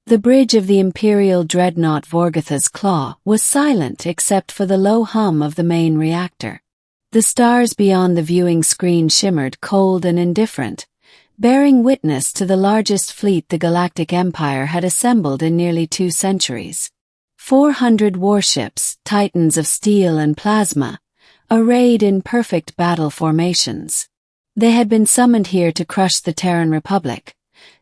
The bridge of the Imperial dreadnought Vorgatha's Claw was silent except for the low hum of the main reactor. The stars beyond the viewing screen shimmered cold and indifferent, bearing witness to the largest fleet the Galactic Empire had assembled in nearly 2 centuries. 400 warships, titans of steel and plasma, arrayed in perfect battle formations. They had been summoned here to crush the Terran Republic,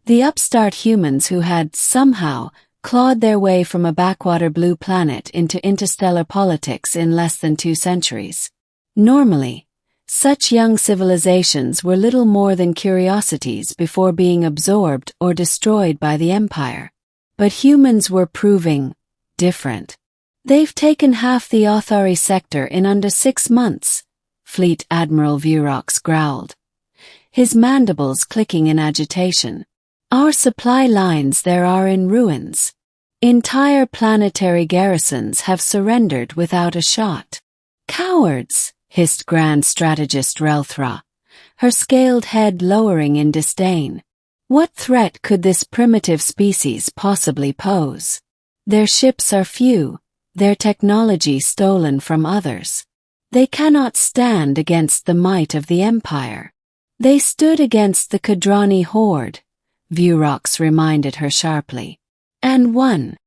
the upstart humans who had, somehow, clawed their way from a backwater blue planet into interstellar politics in less than 2 centuries. Normally, such young civilizations were little more than curiosities before being absorbed or destroyed by the Empire. But humans were proving different. "They've taken half the Othari sector in under 6 months, Fleet Admiral Vurox growled, his mandibles clicking in agitation. "Our supply lines there are in ruins. Entire planetary garrisons have surrendered without a shot." "Cowards," hissed Grand Strategist Relthra, her scaled head lowering in disdain. "What threat could this primitive species possibly pose? Their ships are few, their technology stolen from others. They cannot stand against the might of the Empire." "They stood against the Kadrani horde," Vurox reminded her sharply. "And won."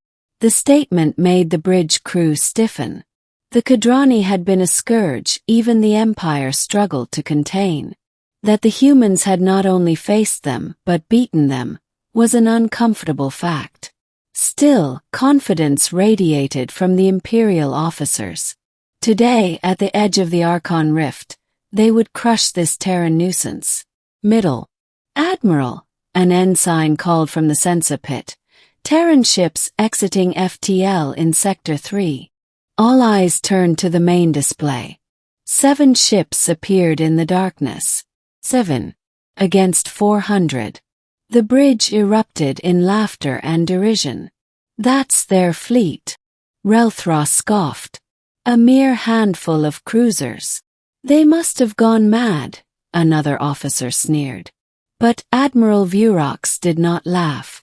The statement made the bridge crew stiffen. The Kadrani had been a scourge even the Empire struggled to contain. That the humans had not only faced them but beaten them was an uncomfortable fact. Still, confidence radiated from the Imperial officers. Today, at the edge of the Archon Rift, they would crush this Terran nuisance. "Middle. Admiral," an ensign called from the sensor pit. "Terran ships exiting FTL in Sector 3. All eyes turned to the main display. 7 ships appeared in the darkness. 7. Against 400. The bridge erupted in laughter and derision. "That's their fleet," Relthra scoffed. "A mere handful of cruisers. They must have gone mad," another officer sneered. But Admiral Vurox did not laugh.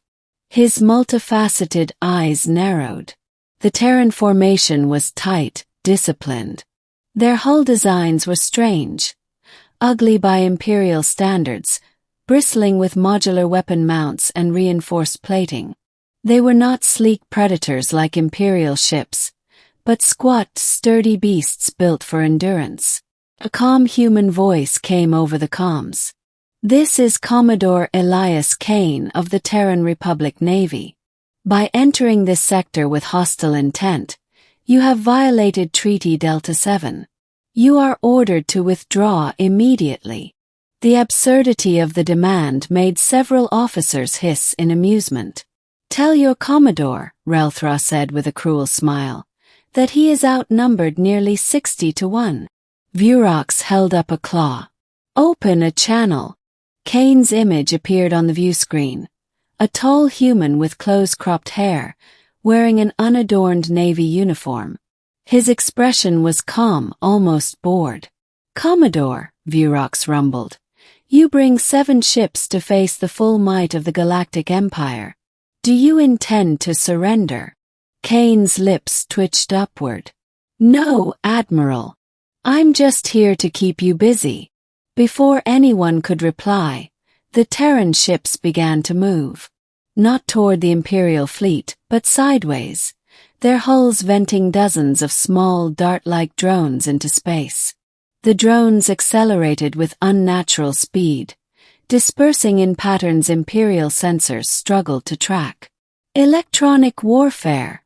His multifaceted eyes narrowed. The Terran formation was tight, disciplined. Their hull designs were strange, ugly by Imperial standards, bristling with modular weapon mounts and reinforced plating. They were not sleek predators like Imperial ships, but squat, sturdy beasts built for endurance. A calm human voice came over the comms. "This is Commodore Elias Kane of the Terran Republic Navy. By entering this sector with hostile intent, you have violated Treaty Delta 7. You are ordered to withdraw immediately." The absurdity of the demand made several officers hiss in amusement. "Tell your Commodore," Relthra said with a cruel smile, "that he is outnumbered nearly 60 to 1. Vurox held up a claw. "Open a channel." Kane's image appeared on the view screen. A tall human with close-cropped hair, wearing an unadorned Navy uniform. His expression was calm, almost bored. "Commodore," Vurox rumbled, "you bring 7 ships to face the full might of the Galactic Empire. Do you intend to surrender?" Kane's lips twitched upward. "No, Admiral. I'm just here to keep you busy." Before anyone could reply, the Terran ships began to move. Not toward the Imperial fleet, but sideways, their hulls venting dozens of small, dart-like drones into space. The drones accelerated with unnatural speed, dispersing in patterns Imperial sensors struggled to track. "Electronic warfare,"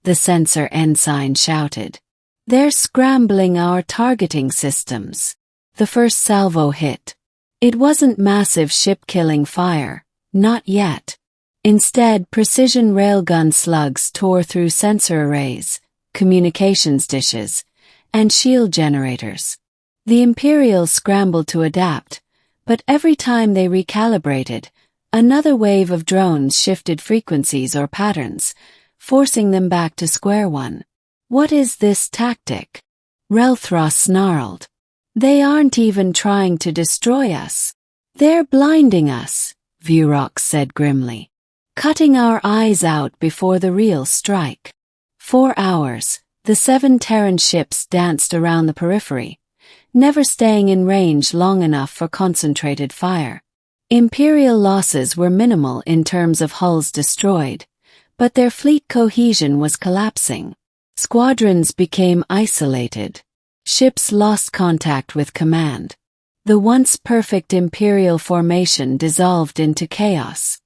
the sensor ensign shouted. "They're scrambling our targeting systems." The first salvo hit. It wasn't massive ship-killing fire, not yet. Instead, precision railgun slugs tore through sensor arrays, communications dishes, and shield generators. The Imperials scrambled to adapt, but every time they recalibrated, another wave of drones shifted frequencies or patterns, forcing them back to square one. "What is this tactic?" Relthra snarled. "They aren't even trying to destroy us. They're blinding us," Vurox said grimly. cutting our eyes out before the real strike. 4 hours, the 7 Terran ships danced around the periphery, never staying in range long enough for concentrated fire. Imperial losses were minimal in terms of hulls destroyed, but their fleet cohesion was collapsing. Squadrons became isolated. Ships lost contact with command. The once perfect Imperial formation dissolved into chaos.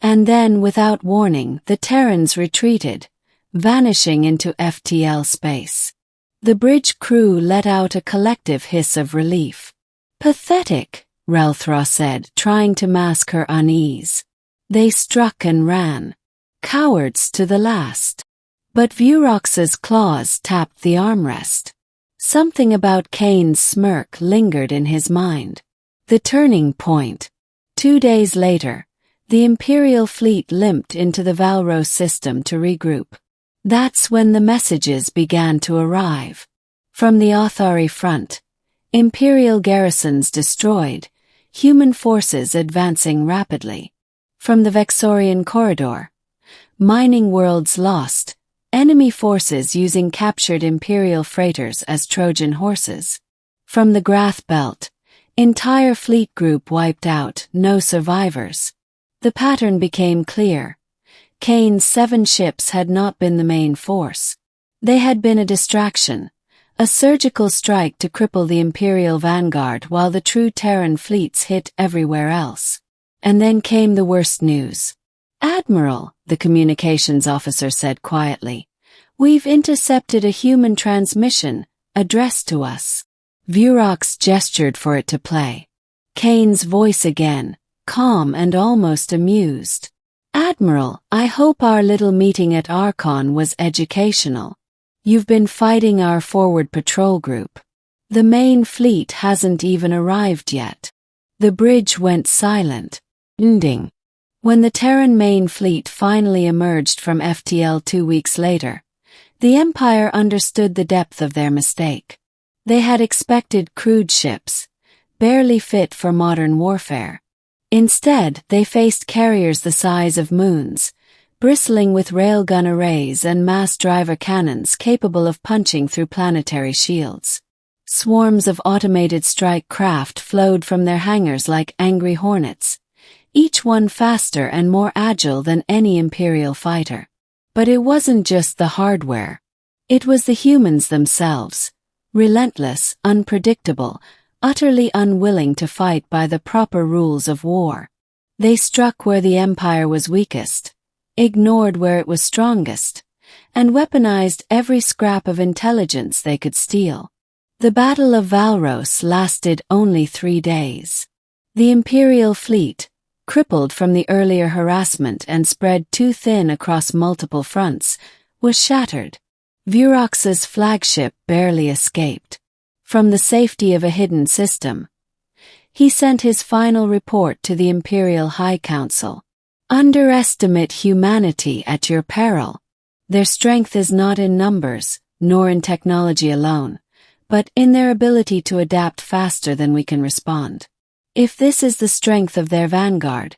And then, without warning, the Terrans retreated, vanishing into FTL space. The bridge crew let out a collective hiss of relief. "Pathetic," Relthra said, trying to mask her unease. "They struck and ran. Cowards to the last." But Vurox's claws tapped the armrest. Something about Kane's smirk lingered in his mind. The turning point. 2 days later, the Imperial fleet limped into the Valros system to regroup. That's when the messages began to arrive. From the Authari front, Imperial garrisons destroyed, human forces advancing rapidly. From the Vexorian corridor, mining worlds lost, enemy forces using captured Imperial freighters as Trojan horses. From the Grath belt, entire fleet group wiped out, no survivors. The pattern became clear. Kane's 7 ships had not been the main force. They had been a distraction, a surgical strike to cripple the Imperial vanguard while the true Terran fleets hit everywhere else. And then came the worst news. "Admiral," the communications officer said quietly, "we've intercepted a human transmission, addressed to us." Vurox gestured for it to play. Kane's voice again, calm and almost amused. "Admiral, I hope our little meeting at Archon was educational. You've been fighting our forward patrol group. The main fleet hasn't even arrived yet." The bridge went silent. Ending. When the Terran main fleet finally emerged from FTL 2 weeks later, the Empire understood the depth of their mistake. They had expected crude ships, barely fit for modern warfare. Instead, they faced carriers the size of moons, bristling with railgun arrays and mass driver cannons capable of punching through planetary shields. Swarms of automated strike craft flowed from their hangars like angry hornets, each one faster and more agile than any Imperial fighter. But it wasn't just the hardware. It was the humans themselves, relentless, unpredictable, utterly unwilling to fight by the proper rules of war. They struck where the Empire was weakest, ignored where it was strongest, and weaponized every scrap of intelligence they could steal. The Battle of Valros lasted only 3 days. The Imperial fleet, crippled from the earlier harassment and spread too thin across multiple fronts, was shattered. Vurox's flagship barely escaped. From the safety of a hidden system, he sent his final report to the Imperial High Council. "Underestimate humanity at your peril. Their strength is not in numbers, nor in technology alone, but in their ability to adapt faster than we can respond. If this is the strength of their vanguard,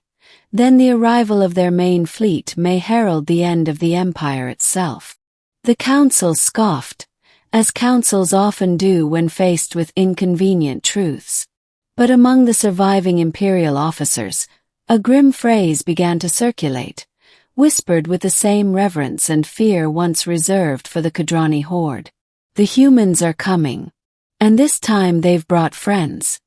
then the arrival of their main fleet may herald the end of the Empire itself." The Council scoffed, as councils often do when faced with inconvenient truths. But among the surviving Imperial officers, a grim phrase began to circulate, whispered with the same reverence and fear once reserved for the Kadrani horde. "The humans are coming. And this time they've brought friends.